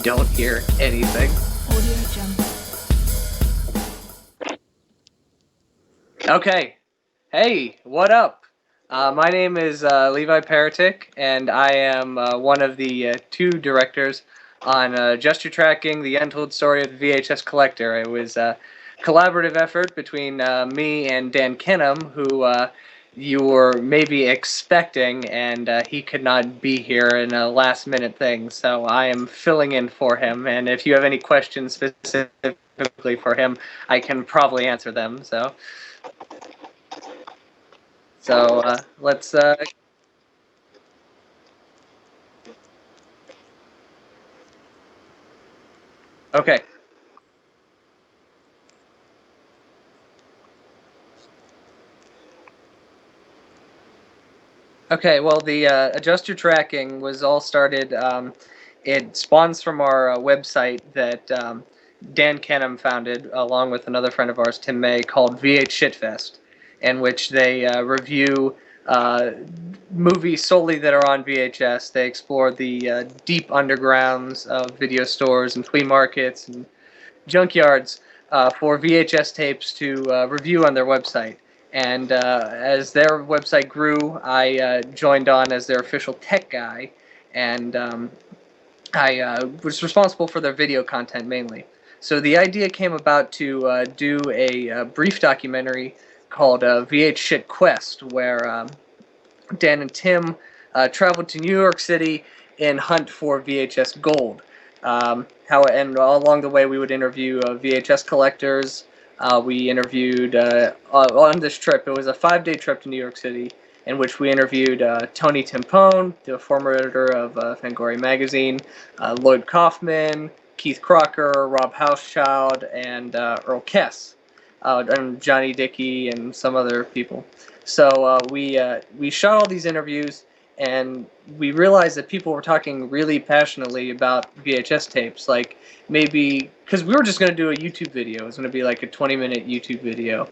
don't hear anything. Okay. Hey, what up? My name is Levi Peretic, and I am one of the two directors on Gesture Tracking, the Untold Story of the VHS Collector. It was a collaborative effort between me and Dan Kenham, who you were maybe expecting, and he could not be here in a last-minute thing, so I am filling in for him, and if you have any questions specifically for him, I can probably answer them, so... let's okay. Okay, well, the adjuster tracking was all started. It spawns from our website that Dan Kenham founded, along with another friend of ours, Tim May, called VH Shitfest, in which they review uh, movies solely that are on VHS. They explore the deep undergrounds of video stores and flea markets and junkyards for VHS tapes to review on their website. And as their website grew, I joined on as their official tech guy, and I was responsible for their video content mainly. So the idea came about to do a brief documentary called VH Shit Quest, where Dan and Tim traveled to New York City in hunt for VHS gold. And along the way, we would interview VHS collectors. We interviewed on this trip. It was a 5-day trip to New York City, in which we interviewed Tony Timpone, the former editor of Fangoria magazine, Lloyd Kaufman, Keith Crocker, Rob Housechild, and Earl Kess, and Johnny Dickey, and some other people. So we shot all these interviews, and we realized that people were talking really passionately about VHS tapes. Like maybe because we were just going to do a YouTube video. It was going to be like a 20-minute YouTube video,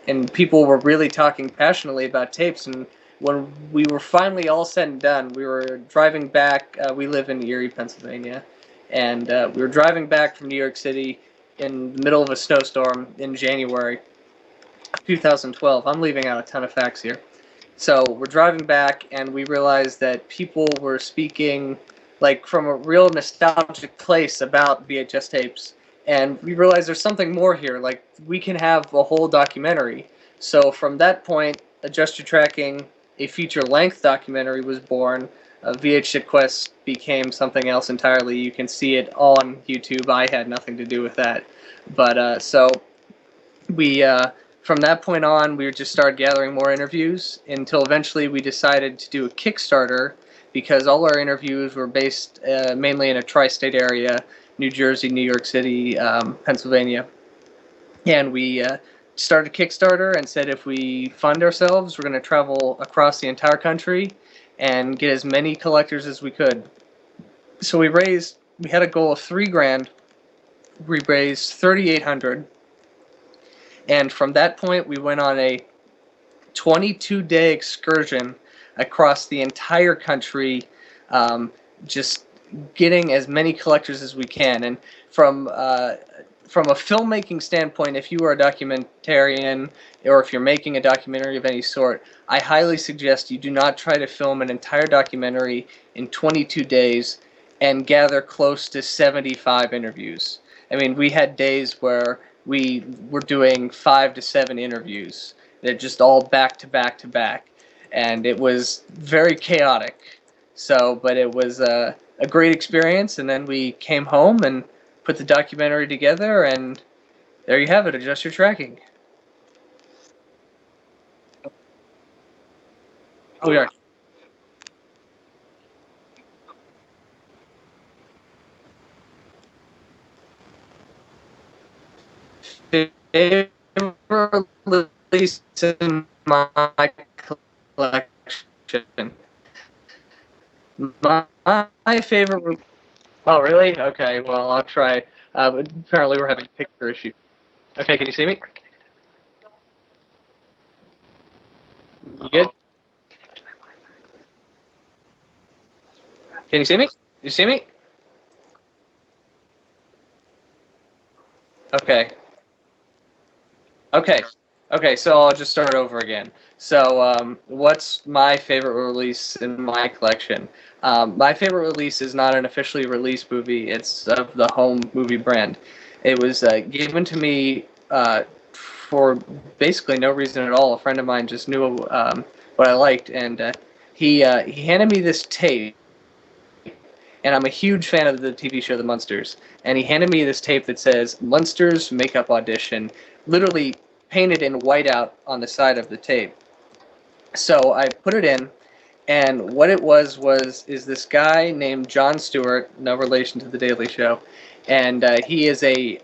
and people were really talking passionately about tapes. And when we were finally all said and done, we were driving back. We live in Erie, Pennsylvania, and we were driving back from New York City in the middle of a snowstorm in January 2012. I'm leaving out a ton of facts here. So we're driving back, and we realized that people were speaking like from a real nostalgic place about VHS tapes, and we realized there's something more here. Like we can have a whole documentary. So from that point, Adjust Your Tracking, a feature-length documentary, was born. VH Quest became something else entirely. You can see it on YouTube. I had nothing to do with that, but so we from that point on, we just started gathering more interviews until eventually we decided to do a Kickstarter because all our interviews were based mainly in a tri-state area: New Jersey, New York City, Pennsylvania. And we started a Kickstarter and said if we fund ourselves, we're going to travel across the entire country and get as many collectors as we could. So we had a goal of $3,000. We raised 3,800. And from that point, we went on a 22-day excursion across the entire country, just getting as many collectors as we can. And from a filmmaking standpoint, if you are a documentarian or if you're making a documentary of any sort, I highly suggest you do not try to film an entire documentary in 22 days and gather close to 75 interviews. I mean, we had days where we were doing 5 to 7 interviews. They're just all back to back to back, and it was very chaotic. So, but it was a great experience, and then we came home and put the documentary together, and there you have it, Adjust Your Tracking. Oh, yeah. Favorite release in my collection. My favorite. Oh, really? Okay, well, I'll try. Apparently, we're having a picture issue. Okay, can you see me? You good? Can you see me? You see me? Okay. Okay. Okay, so I'll just start over again. So, what's my favorite release in my collection? My favorite release is not an officially released movie. It's of the home movie brand. It was given to me for basically no reason at all. A friend of mine just knew what I liked, and he handed me this tape, and I'm a huge fan of the TV show The Munsters. And he handed me this tape that says Munsters Makeup Audition, literally painted in whiteout on the side of the tape. So I put it in, and what it is this guy named Jon Stewart, no relation to The Daily Show, and he is a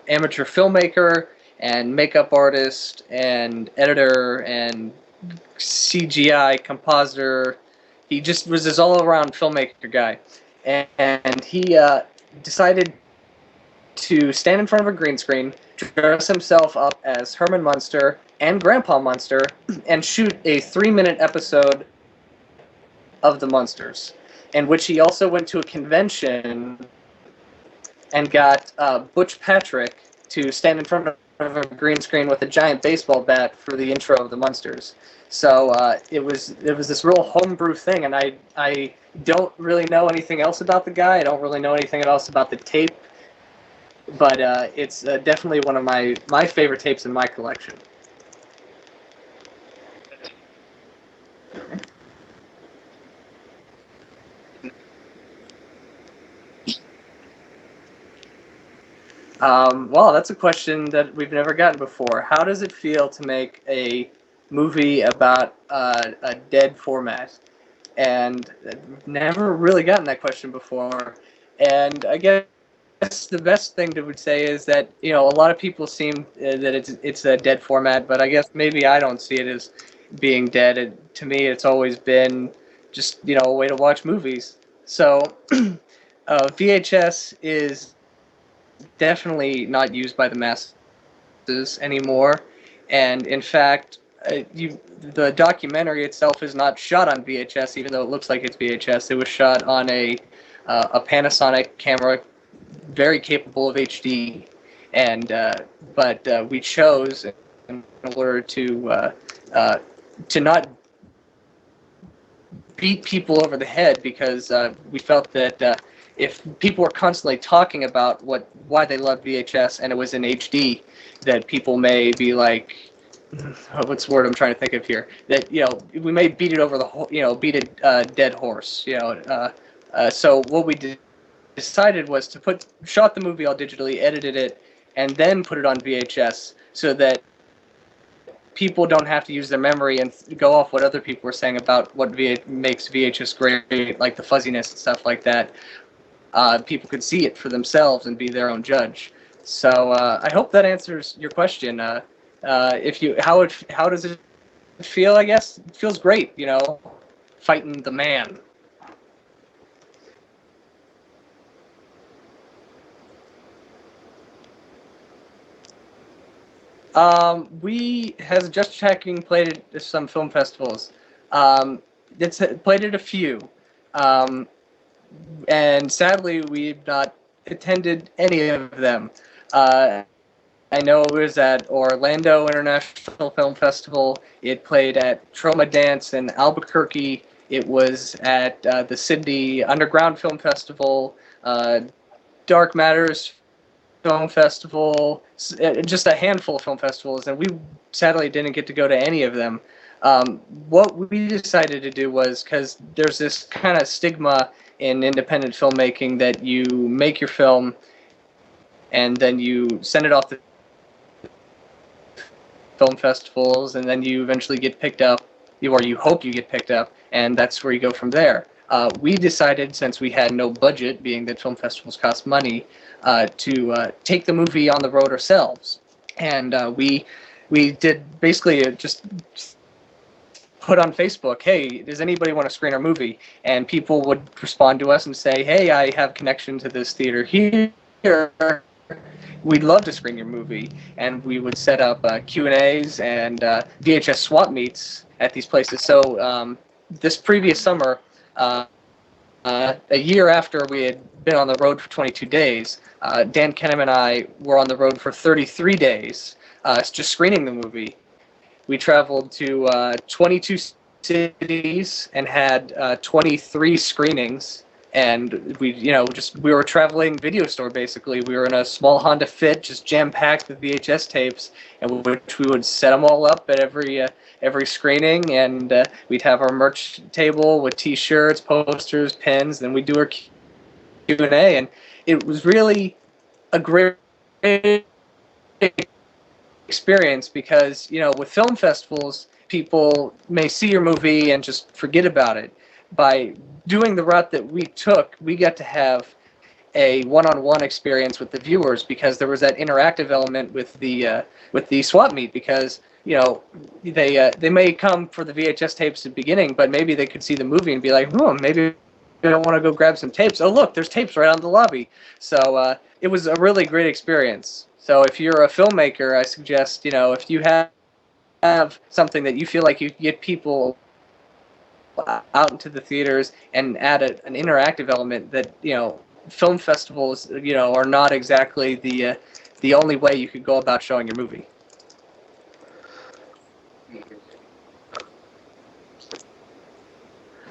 amateur filmmaker and makeup artist and editor and CGI compositor. He just was this all-around filmmaker guy, and he decided to stand in front of a green screen, dress himself up as Herman Munster and Grandpa Munster, and shoot a 3-minute episode of the Munsters, in which he also went to a convention and got Butch Patrick to stand in front of a green screen with a giant baseball bat for the intro of the Munsters. So it was this real homebrew thing, and I don't really know anything else about the guy. I don't really know anything else about the tape, but it's definitely one of my favorite tapes in my collection. Well, that's a question that we've never gotten before. How does it feel to make a movie about a dead format? And I've never really gotten that question before. And I guess the best thing to would say is that a lot of people seem that it's a dead format, but I guess maybe I don't see it as being dead. To me, it's always been just a way to watch movies. So VHS is definitely not used by the masses anymore, and in fact, the documentary itself is not shot on VHS, even though it looks like it's VHS. It was shot on a Panasonic camera, very capable of HD, and but we chose in order to not beat people over the head, because we felt that if people were constantly talking about why they love VHS and it was in HD, that people may be like, what's the word I'm trying to think of here? That we may beat it over beat a dead horse. So what we decided was to shot the movie all digitally, edited it, and then put it on VHS, so that people don't have to use their memory and go off what other people were saying about what makes VHS great, like the fuzziness and stuff like that. People could see it for themselves and be their own judge. So I hope that answers your question. How does it feel? I guess it feels great, fighting the man. We has Just Checking played at some film festivals. It's played at a few, um, and sadly we've not attended any of them. Uh, I know it was at Orlando International Film Festival. It played at Troma Dance in Albuquerque. It was at the Sydney Underground Film Festival, Dark Matters Film Festival, just a handful of film festivals, and we sadly didn't get to go to any of them. What we decided to do was, because there's this kind of stigma in independent filmmaking that you make your film and then you send it off to film festivals, and then you eventually get picked up, or you hope you get picked up, and that's where you go from there. We decided, since we had no budget, being that film festivals cost money, to take the movie on the road ourselves, and we did basically just put on Facebook, hey, does anybody want to screen our movie? And people would respond to us and say, hey, I have connection to this theater here. We'd love to screen your movie. And we would set up Q&As and VHS swap meets at these places. So this previous summer, a year after we had been on the road for 22 days. Dan Kenham and I were on the road for 33 days, just screening the movie. We traveled to 22 cities and had 23 screenings. And we were traveling video store basically. We were in a small Honda Fit, just jam packed with VHS tapes, and which we would set them all up at every screening, and we'd have our merch table with T-shirts, posters, pins. Then we'd do our Q&A, and it was really a great experience because, with film festivals, people may see your movie and just forget about it. By doing the route that we took, we got to have a one-on-one experience with the viewers because there was that interactive element with the swap meet, because they may come for the VHS tapes at the beginning, but maybe they could see the movie and be like, maybe I don't want to go grab some tapes. Oh, look, there's tapes right on the lobby. So it was a really great experience. So if you're a filmmaker, I suggest, if you have something that you feel like you can get people out into the theaters and add an interactive element, that, film festivals, are not exactly the only way you could go about showing your movie.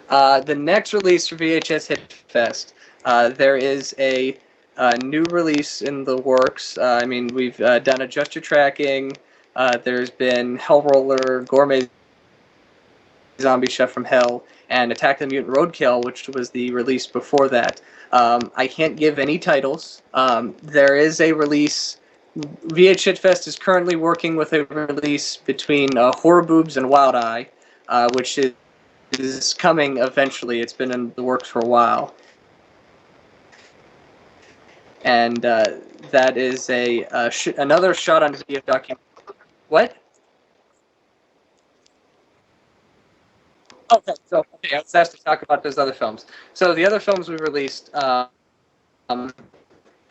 The next release for VHS Hit Fest, there is a new release in the works. We've done Adjust Your Tracking. There's been Hell Roller, Gourmet Zombie Chef from Hell, and Attack the Mutant Roadkill, which was the release before that. I can't give any titles. There is a release. VH Hit Fest is currently working with a release between Horror Boobs and Wild Eye, which is coming eventually. It's been in the works for a while. And that is another shot on video documentary. What? Okay, I was asked to talk about those other films. So the other films we released, Hell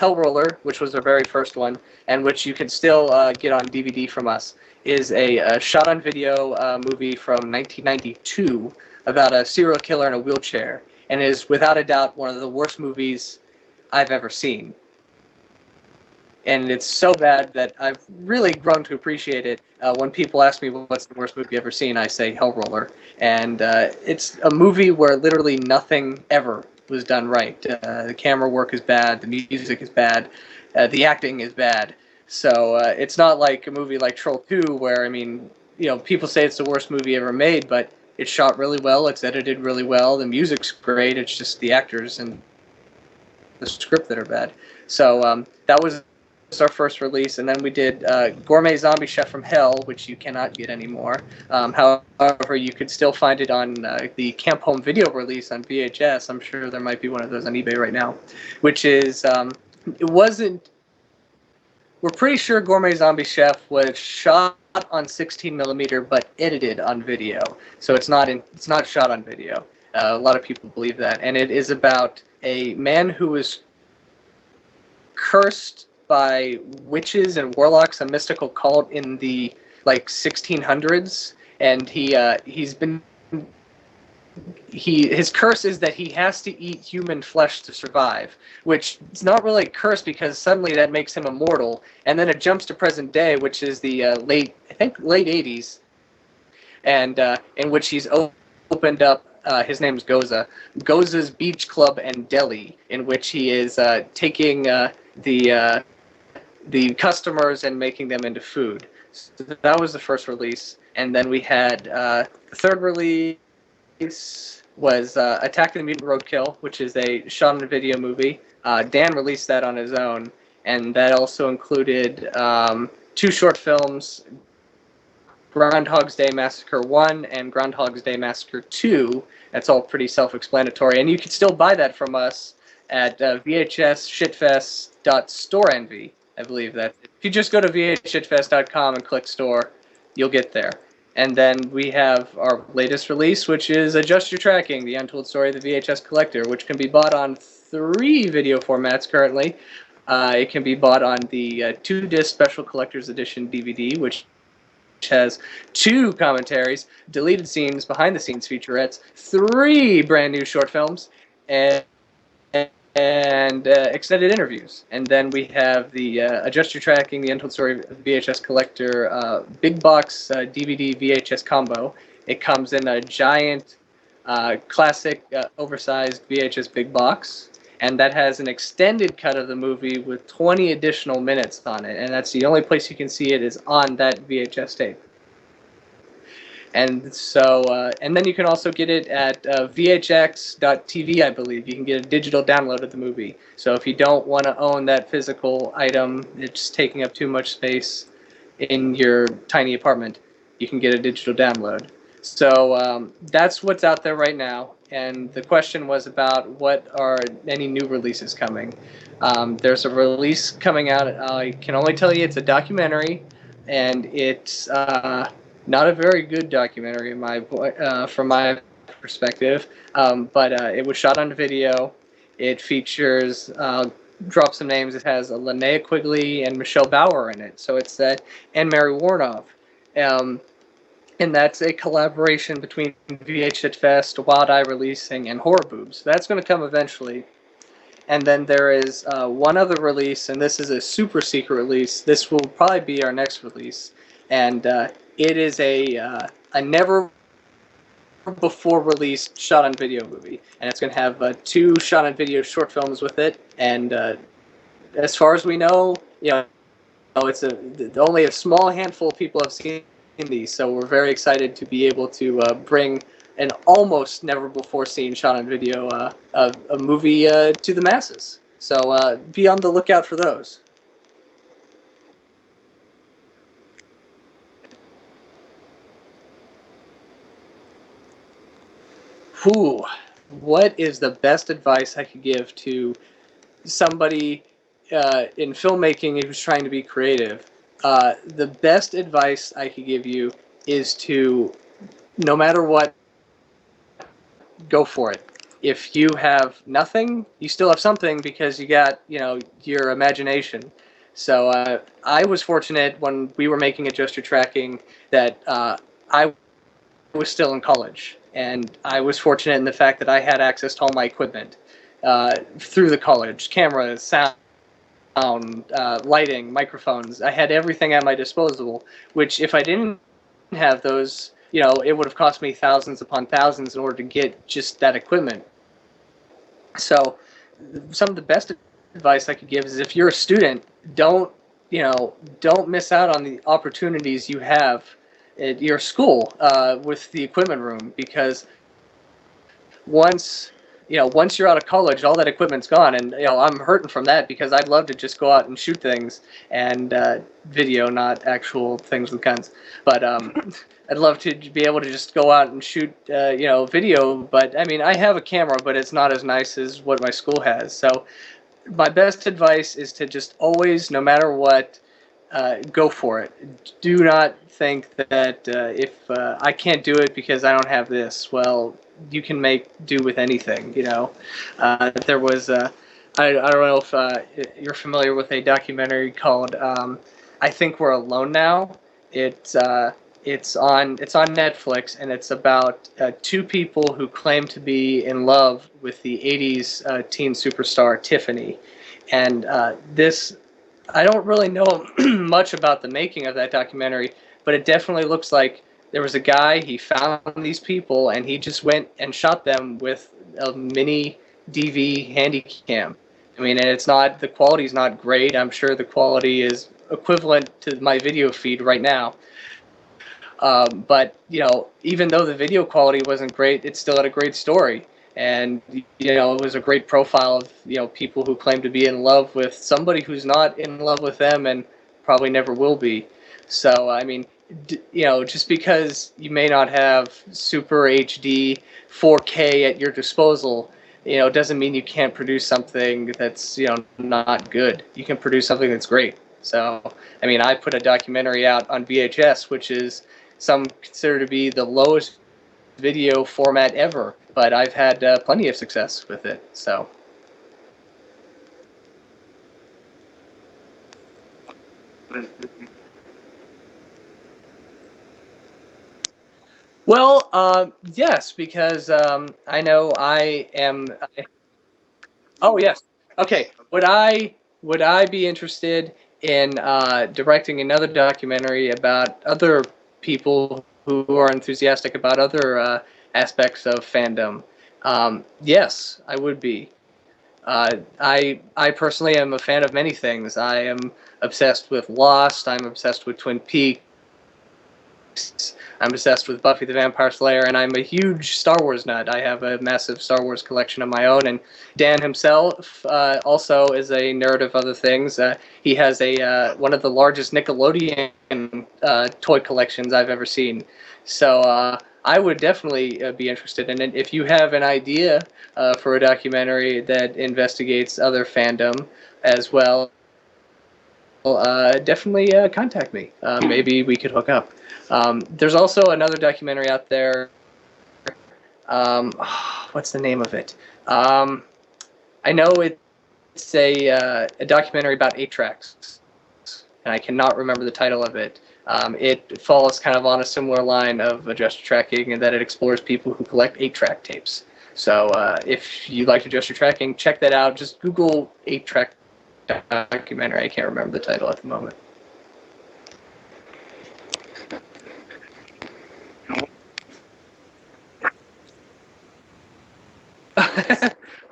Roller, which was our very first one, and which you can still get on DVD from us, is a shot-on-video movie from 1992 about a serial killer in a wheelchair, and is without a doubt one of the worst movies I've ever seen. And it's so bad that I've really grown to appreciate it. When people ask me what's the worst movie you've ever seen, I say Hell Roller. And it's a movie where literally nothing ever was done right. The camera work is bad, the music is bad, the acting is bad. So it's not like a movie like Troll 2 where, people say it's the worst movie ever made, but it's shot really well, it's edited really well, the music's great, it's just the actors and the script that are bad. So that was our first release, and then we did Gourmet Zombie Chef from Hell, which you cannot get anymore. However, you could still find it on the Camp Home video release on VHS. I'm sure there might be one of those on eBay right now, which is, it wasn't, we're pretty sure Gourmet Zombie Chef was shot on 16mm but edited on video, so it's not shot on video. A lot of people believe that, and it is about a man who was cursed by witches and warlocks, a mystical cult in the 1600s, and his curse is that he has to eat human flesh to survive, which is not really a curse because suddenly that makes him immortal, and then it jumps to present day, which is the late 80s, and in which he's opened up. His name's Goza's Beach Club and Deli, in which he is taking the customers and making them into food. So that was the first release, and then we had the third release was Attack the Mutant Roadkill, which is a shot-on-video movie. Dan released that on his own, and that also included 2 short films, Groundhog's Day Massacre 1 and Groundhog's Day Massacre 2. That's all pretty self-explanatory, and you can still buy that from us at vhsshitfest.storeenvy. I believe that. If you just go to vhshitfest.com and click store, you'll get there. And then we have our latest release, which is Adjust Your Tracking, the untold story of the VHS collector, which can be bought on 3 video formats currently. It can be bought on the 2-disc special collector's edition DVD, which has 2 commentaries, deleted scenes, behind-the-scenes featurettes, 3 brand new short films, and and extended interviews. And then we have the Adjust Your Tracking, the Untold Story VHS Collector big box DVD VHS combo. It comes in a giant, classic, oversized VHS big box, and that has an extended cut of the movie with 20 additional minutes on it. And that's the only place you can see it is on that VHS tape. And so, and then you can also get it at vhx.tv, I believe. You can get a digital download of the movie. So if you don't want to own that physical item, it's taking up too much space in your tiny apartment, you can get a digital download. So that's what's out there right now. And the question was about what are any new releases coming. There's a release coming out. I can only tell you it's a documentary, and it's not a very good documentary in from my perspective. But it was shot on video. It features drop some names. It has Linnea Quigley and Michelle Bauer in it. So it's that and Mary Warnoff. And that's a collaboration between VHS Fest, Wild Eye Releasing, and Horror Boobs. That's going to come eventually. And then there is one other release, and this is a super secret release. This will probably be our next release. And it is a never before released shot on video movie. And it's going to have 2 shot on video short films with it. And as far as we know, it's only a small handful of people have seen these, so we're very excited to be able to bring an almost never before seen shot on video a movie to the masses. So be on the lookout for those. Whew, what is the best advice I could give to somebody in filmmaking who's trying to be creative? The best advice I could give you is to, no matter what, go for it. If you have nothing, you still have something because you got, your imagination. So I was fortunate when we were making Adjust Your Tracking that I was still in college, and I was fortunate in the fact that I had access to all my equipment through the college: cameras, sound, lighting, microphones. I had everything at my disposal, which if I didn't have those, it would have cost me thousands upon thousands in order to get just that equipment. So some of the best advice I could give is if you're a student, don't miss out on the opportunities you have at your school with the equipment room, because once once you're out of college, all that equipment's gone, and I'm hurting from that because I'd love to just go out and shoot things and video, not actual things with guns, but I'd love to be able to just go out and shoot video. But I mean, I have a camera, but it's not as nice as what my school has. So my best advice is to just always, no matter what, go for it. Do not think that if I can't do it because I don't have this, well, you can make do with anything. There was I don't know if you're familiar with a documentary called I Think We're Alone Now. It's on Netflix, and it's about 2 people who claim to be in love with the '80s teen superstar Tiffany, and this I don't really know much about the making of that documentary, but it definitely looks like there was a guy, he found these people, and he just went and shot them with a mini DV handycam. I mean, and the quality's not great. I'm sure the quality is equivalent to my video feed right now. But even though the video quality wasn't great, it still had a great story, and it was a great profile of people who claim to be in love with somebody who's not in love with them and probably never will be. So I mean, just because you may not have super HD 4K at your disposal, doesn't mean you can't produce something that's not good. You can produce something that's great. So I mean, I put a documentary out on VHS, which is some consider to be the lowest video format ever, but I've had plenty of success with it. So. Well, yes, because I know I am. Oh yes. Okay. Would I be interested in directing another documentary about other people who are enthusiastic about other aspects of fandom? Yes, I would be. I personally am a fan of many things. I am obsessed with Lost. I'm obsessed with Twin Peaks. I'm obsessed with Buffy the Vampire Slayer, and I'm a huge Star Wars nut. I have a massive Star Wars collection of my own, and Dan himself also is a nerd of other things. He has a one of the largest Nickelodeon toy collections I've ever seen. So I would definitely be interested in it. If you have an idea for a documentary that investigates other fandom as well, definitely contact me. Maybe we could hook up. There's also another documentary out there. What's the name of it? Um, I know it's a documentary about 8 tracks, and I cannot remember the title of it. It falls kind of on a similar line of adjust tracking in that it explores people who collect 8-track tapes. So if you like adjust tracking, check that out. Just Google 8-track documentary. I can't remember the title at the moment.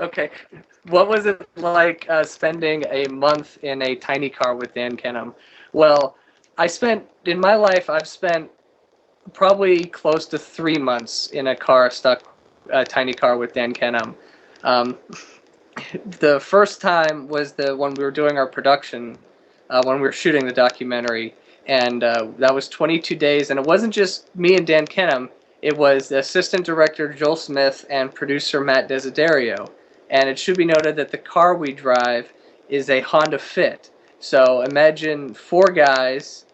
Okay. What was it like spending a month in a tiny car with Dan Kenham? Well, in my life, I've spent probably close to 3 months in a car stuck, a tiny car with Dan Kenham. Um, the first time was when we were doing our production, when we were shooting the documentary, and that was 22 days, and it wasn't just me and Dan Kenham. It was assistant director Joel Smith and producer Matt Desiderio. And it should be noted that the car we drive is a Honda Fit. So imagine four guys,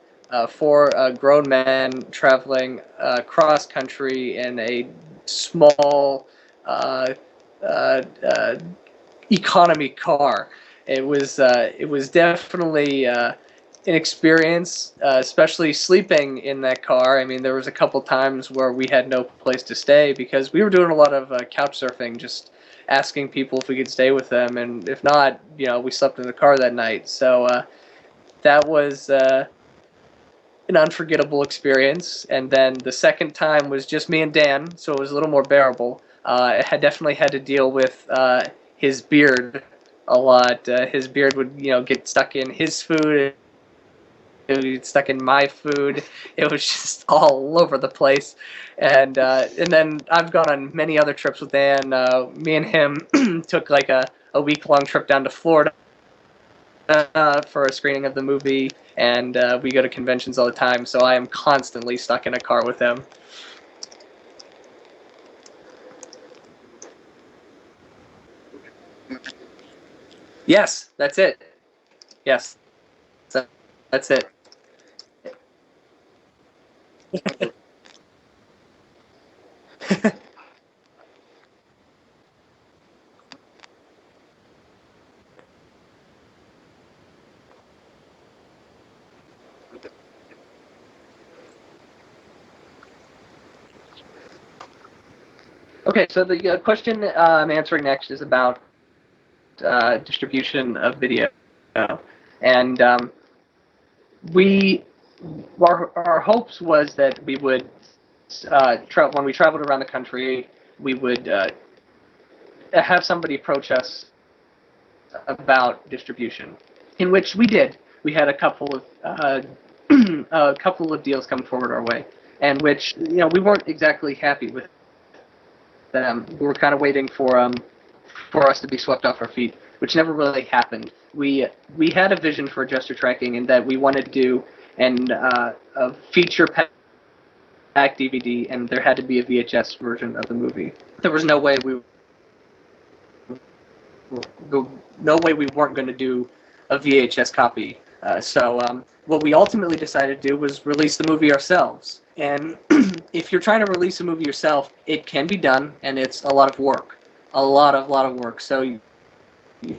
four grown men traveling cross country in a small uh, uh, uh, economy car. It was definitely an experience, especially sleeping in that car. I mean, there was a couple times where we had no place to stay because we were doing a lot of couch surfing, just asking people if we could stay with them, and if not, we slept in the car that night. So that was an unforgettable experience. And then the second time was just me and Dan, so it was a little more bearable. I had definitely had to deal with his beard a lot. His beard would, get stuck in his food. It would get stuck in my food. It was just all over the place. And then I've gone on many other trips with Dan. Me and him took like a week-long trip down to Florida for a screening of the movie, and we go to conventions all the time, so I am constantly stuck in a car with him. Yes, that's it. Yes, that's it. Okay, so the question I'm answering next is about distribution of video, and we our hopes was that we would when we traveled around the country, we would have somebody approach us about distribution, in which we did. We had a couple of a couple of deals come forward our way, and which we weren't exactly happy with them. We were kind of waiting for us to be swept off our feet, which never really happened. We had a vision for adjuster tracking in that we wanted to do a feature pack DVD, and there had to be a VHS version of the movie. There was no way we weren't going to do a VHS copy. So what we ultimately decided to do was release the movie ourselves. And if you're trying to release a movie yourself, it can be done, and it's a lot of work, a lot of work. So you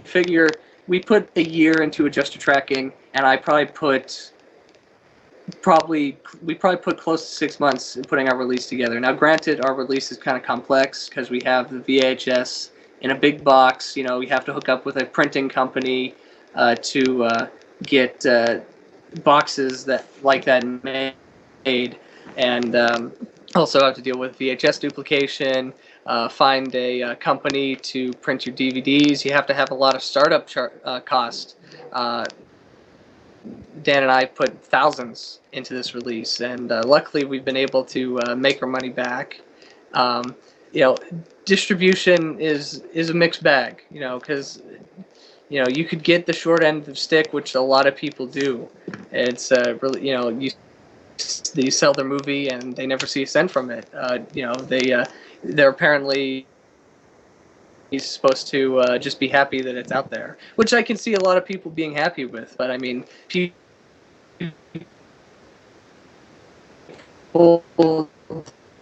figure we put a year into adjuster tracking, and I we probably put close to 6 months in putting our release together. Now, granted, our release is kind of complex because we have the VHS in a big box. You have to hook up with a printing company to get boxes that like that made, and also have to deal with VHS duplication. Find a company to print your DVDs. You have to have a lot of startup cost. Dan and I put thousands into this release, and luckily we've been able to make our money back. Um, Distribution is a mixed bag, because you could get the short end of the stick, which a lot of people do. It's really, they sell their movie and they never see a cent from it. They're apparently supposed to just be happy that it's out there, which I can see a lot of people being happy with. But I mean, people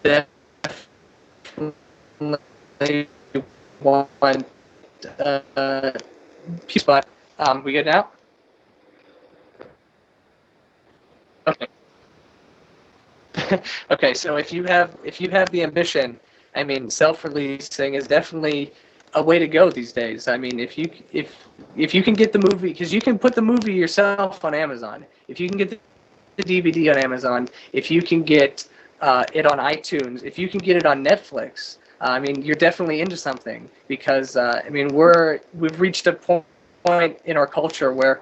definitely want peace. But we good now? Okay. Okay, so if you have the ambition, I mean, self-releasing is definitely a way to go these days. I mean, if you can get the movie, because you can put the movie yourself on Amazon. If you can get the DVD on Amazon, if you can get it on iTunes, if you can get it on Netflix, I mean, you're definitely into something. Because I mean, we've reached a point in our culture where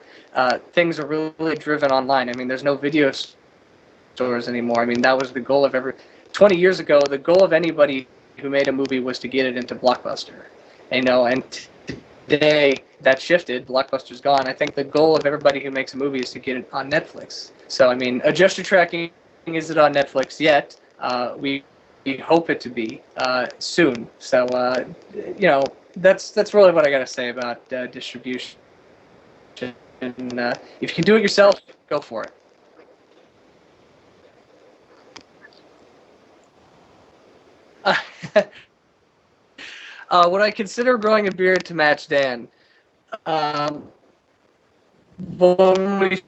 things are really driven online. I mean, there's no video stores anymore. I mean, that was the goal of 20 years ago, the goal of anybody who made a movie was to get it into Blockbuster. And today that shifted. Blockbuster's gone. I think the goal of everybody who makes a movie is to get it on Netflix. So, I mean, Adjust Your Tracking isn't on Netflix yet. We hope it to be soon. So, that's really what I got to say about distribution. And if you can do it yourself, go for it. Would I consider growing a beard to match Dan? Um, when we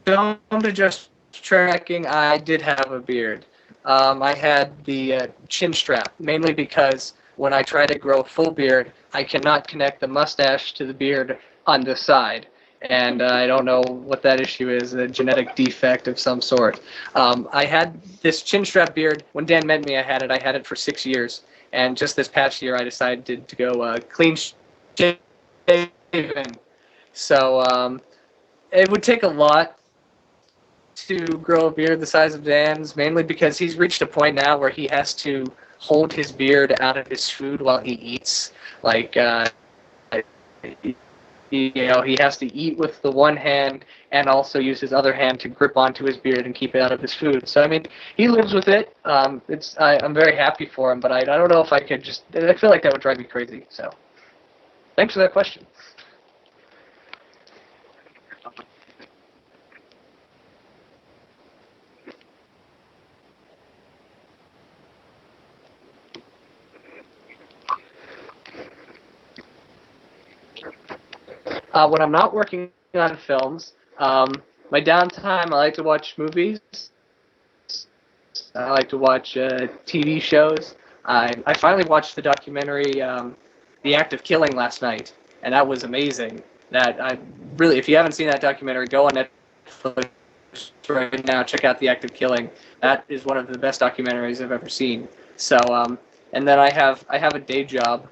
filmed Adjust Tracking, I did have a beard. I had the chin strap, mainly because when I try to grow a full beard, I cannot connect the mustache to the beard on this side. And I don't know what that issue is, a genetic defect of some sort. I had this chin strap beard. When Dan met me, I had it. I had it for 6 years. And just this past year, I decided to go clean shaven. So it would take a lot to grow a beard the size of Dan's, mainly because he's reached a point now where he has to hold his beard out of his food while he eats. Like, he has to eat with the one hand and also use his other hand to grip onto his beard and keep it out of his food. So, I mean, he lives with it. I'm very happy for him, but I don't know if I could just, I feel like that would drive me crazy. So, thanks for that question. When I'm not working on films, my downtime, I like to watch movies. I like to watch TV shows. I finally watched the documentary The Act of Killing last night, and that was amazing. That I really, if you haven't seen that documentary, go on Netflix right now. Check out The Act of Killing. That is one of the best documentaries I've ever seen. So, and then I have a day job.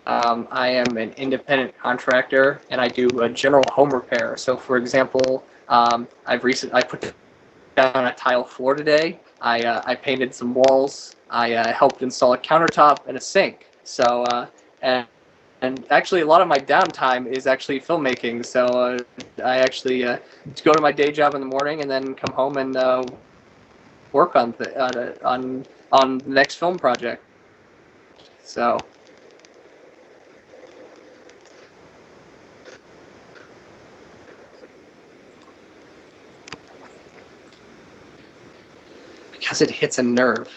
I am an independent contractor, and I do a general home repair. So, for example, I put down a tile floor today. I painted some walls. I helped install a countertop and a sink. So, and actually, a lot of my downtime is actually filmmaking. So, I actually go to my day job in the morning and then come home and work on the next film project. So. Because it hits a nerve.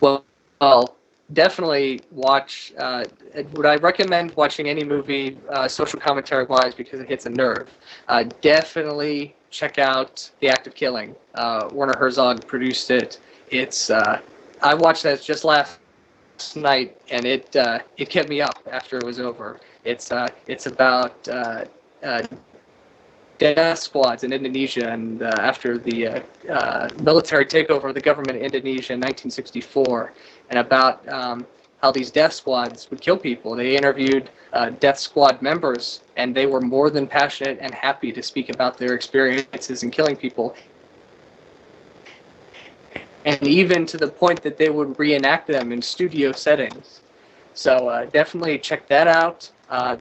Well, definitely watch. Would I recommend watching any movie, social commentary wise, because it hits a nerve? Definitely check out The Act of Killing. Werner Herzog produced it. It's I watched that just last night, and it kept me up after it was over. It's about death squads in Indonesia, and after the military takeover of the government in Indonesia in 1964, and about how these death squads would kill people. They interviewed death squad members, and they were more than passionate and happy to speak about their experiences in killing people, and even to the point that they would reenact them in studio settings. So definitely check that out.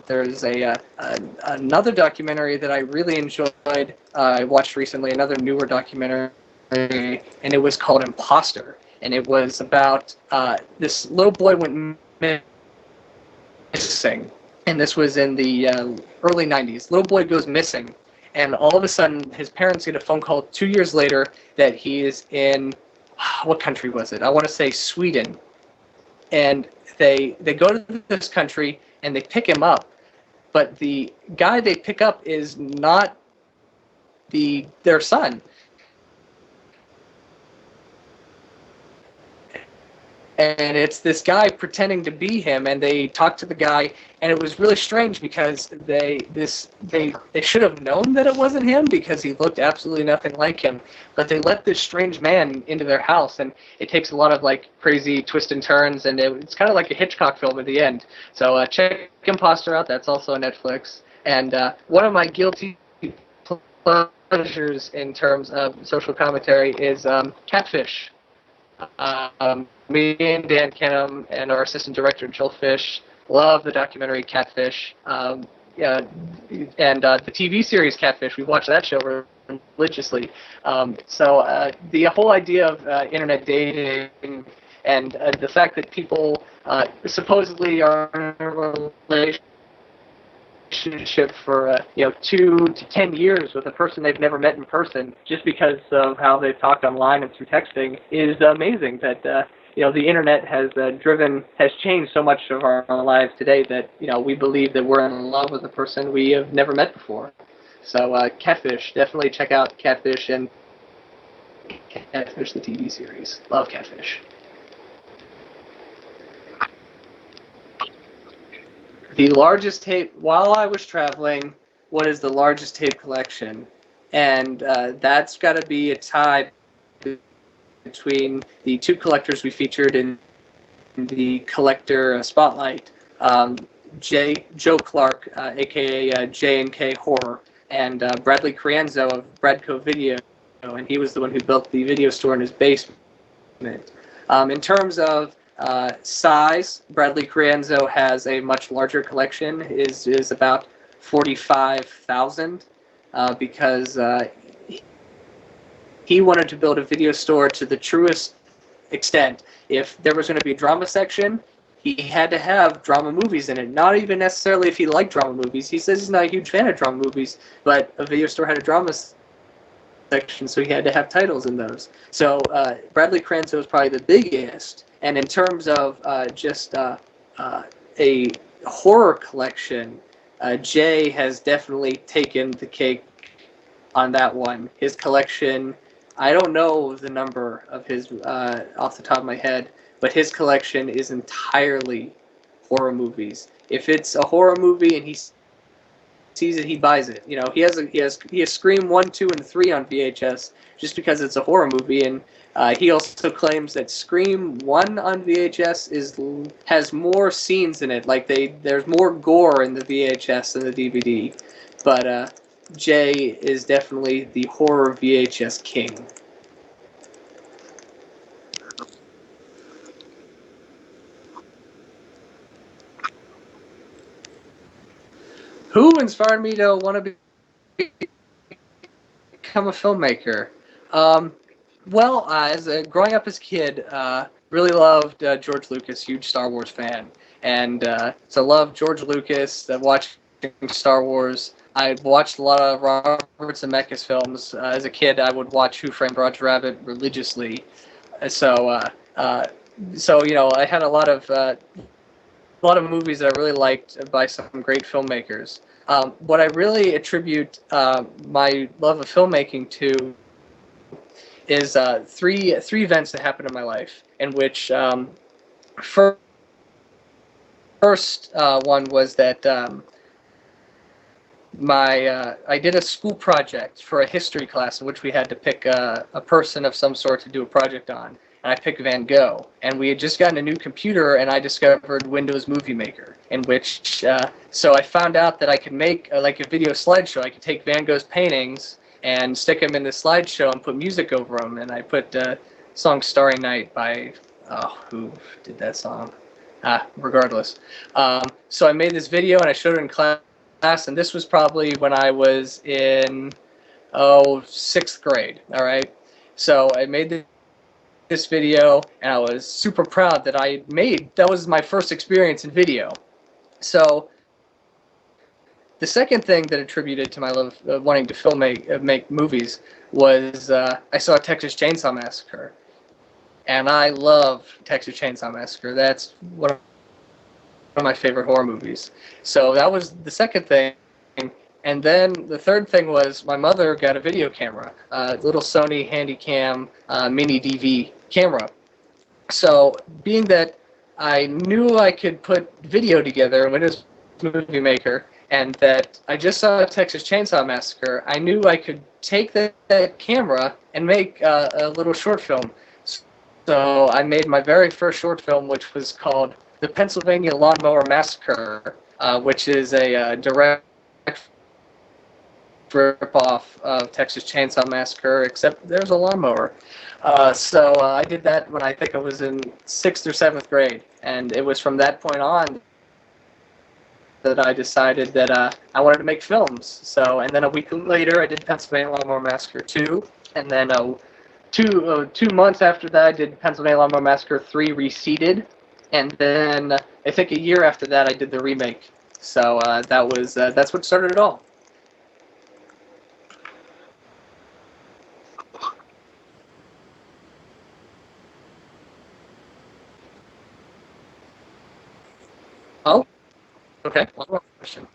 There's another documentary that I really enjoyed. I watched recently, another newer documentary, and it was called Imposter. And it was about this little boy went missing. And this was in the early 90s. Little boy goes missing. And all of a sudden, his parents get a phone call 2 years later that he is in, what country was it? I want to say Sweden. And they go to this country and they pick him up, but the guy they pick up is not their son. And it's this guy pretending to be him, and they talk to the guy, and it was really strange because they should have known that it wasn't him because he looked absolutely nothing like him, but they let this strange man into their house, and it takes a lot of like crazy twists and turns, and it's kind of like a Hitchcock film at the end. So check Imposter out. That's also on Netflix. And one of my guilty pleasures in terms of social commentary is Catfish. Me and Dan Kenham and our assistant director Jill Fish love the documentary Catfish. Yeah, and the TV series Catfish, we watch that show religiously. So the whole idea of internet dating and the fact that people supposedly are in a relationship for 2 to 10 years with a person they've never met in person just because of how they've talked online and through texting is amazing. That the internet has changed so much of our lives today that we believe that we're in love with a person we have never met before. So Catfish, definitely check out Catfish and Catfish the TV series. Love Catfish. The largest tape, while I was traveling, what is the largest tape collection? And that's got to be a tie between the two collectors we featured in the collector spotlight, Joe Clark, aka J&K Horror, and Bradley Crienzo of Bradco Video, and he was the one who built the video store in his basement. In terms of size, Bradley Crienzo has a much larger collection. Is about 45,000 because he wanted to build a video store to the truest extent. If there was going to be a drama section, he had to have drama movies in it. Not even necessarily if he liked drama movies. He says he's not a huge fan of drama movies, but a video store had a drama section, so he had to have titles in those. So Bradley Crienzo is probably the biggest. And in terms of just a horror collection, Jay has definitely taken the cake on that one. His collection, I don't know the number of his off the top of my head, but his collection is entirely horror movies. If it's a horror movie and he sees it, he buys it. He has Scream 1, 2, and 3 on VHS just because it's a horror movie, and he also claims that Scream 1 on VHS has more scenes in it. Like there's more gore in the VHS than the DVD. But Jay is definitely the horror VHS king. Who inspired me to want to become a filmmaker? Well, growing up as a kid, really loved George Lucas, huge Star Wars fan. And so loved George Lucas, watching Star Wars. I watched a lot of Robert Zemeckis films. As a kid, I would watch Who Framed Roger Rabbit religiously. So I had a lot of movies that I really liked by some great filmmakers. What I really attribute my love of filmmaking to is three events that happened in my life. in which first one was that I did a school project for a history class in which we had to pick a person of some sort to do a project on. And I picked Van Gogh. And we had just gotten a new computer, and I discovered Windows Movie Maker, in which, so I found out that I could make like a video slideshow. I could take Van Gogh's paintings and stick them in the slideshow and put music over them. And I put song Starry Night by, oh, who did that song? Regardless. So I made this video, and I showed it in class. And this was probably when I was in, 6th grade, all right? So I made this video, and I was super proud that that was my first experience in video. So the second thing that attributed to my love of wanting to make movies was I saw Texas Chainsaw Massacre. And I love Texas Chainsaw Massacre. That's one of my favorite horror movies. So that was the second thing. And then the third thing was my mother got a video camera, a little Sony Handycam mini DV camera. So being that I knew I could put video together in Windows Movie Maker, and that I just saw Texas Chainsaw Massacre, I knew I could take that camera and make a little short film. So I made my very first short film, which was called The Pennsylvania Lawnmower Massacre, which is a direct rip-off of Texas Chainsaw Massacre, except there's a lawnmower. So I did that when I think I was in 6th or 7th grade, and it was from that point on that I decided that I wanted to make films. So, and then a week later, I did Pennsylvania Lawnmower Massacre 2, and then 2 months after that, I did Pennsylvania Lawnmower Massacre 3 Reseated, and then I think a year after that, I did the remake. So that's what started it all. Oh, okay. One more question.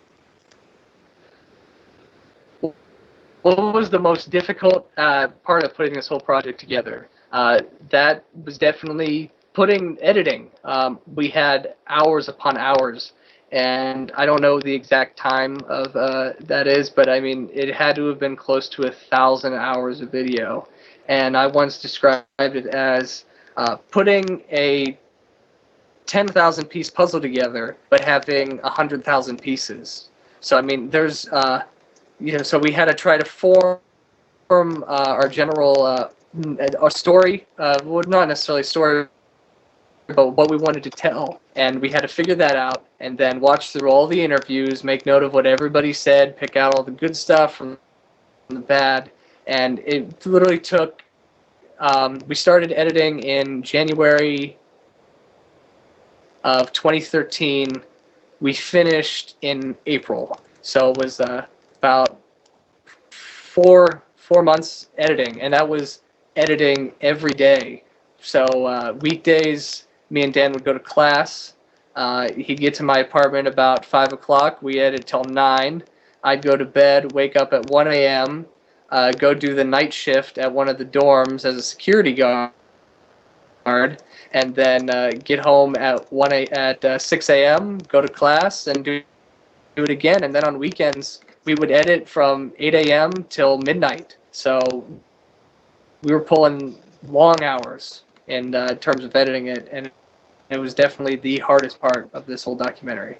What was the most difficult part of putting this whole project together? That was definitely editing. We had hours upon hours, and I don't know the exact time of that is, but I mean, it had to have been close to 1,000 hours of video. And I once described it as putting a 10,000 piece puzzle together, but having 100,000 pieces. So I mean, there's so we had to try to form our general our story, well, not necessarily story, but what we wanted to tell, and we had to figure that out, and then watch through all the interviews, make note of what everybody said, pick out all the good stuff from the bad, and it literally took. We started editing in January of 2013. We finished in April, so it was about four months editing, and that was editing every day. So weekdays, me and Dan would go to class. He'd get to my apartment about 5 o'clock. We edit till 9. I'd go to bed, wake up at 1 a.m., go do the night shift at one of the dorms as a security guard, and then get home at 6 a.m., go to class, and do it again. And then on weekends, we would edit from 8 a.m. till midnight. So we were pulling long hours in terms of editing it, and it was definitely the hardest part of this whole documentary.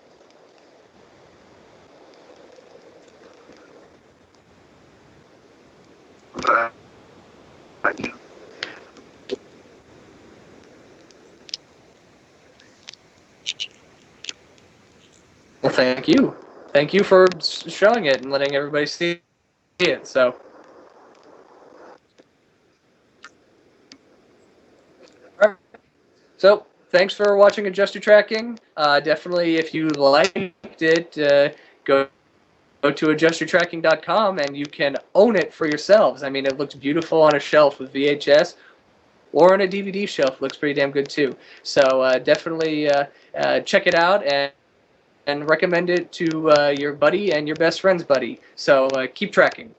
Well, thank you. Thank you for showing it and letting everybody see it. So, all right. So thanks for watching Adjust Your Tracking. Definitely, if you liked it, go to adjustyourtracking.com and you can own it for yourselves. I mean, it looks beautiful on a shelf with VHS, or on a DVD shelf. Looks pretty damn good too. So definitely check it out and recommend it to your buddy and your best friend's buddy. So keep tracking.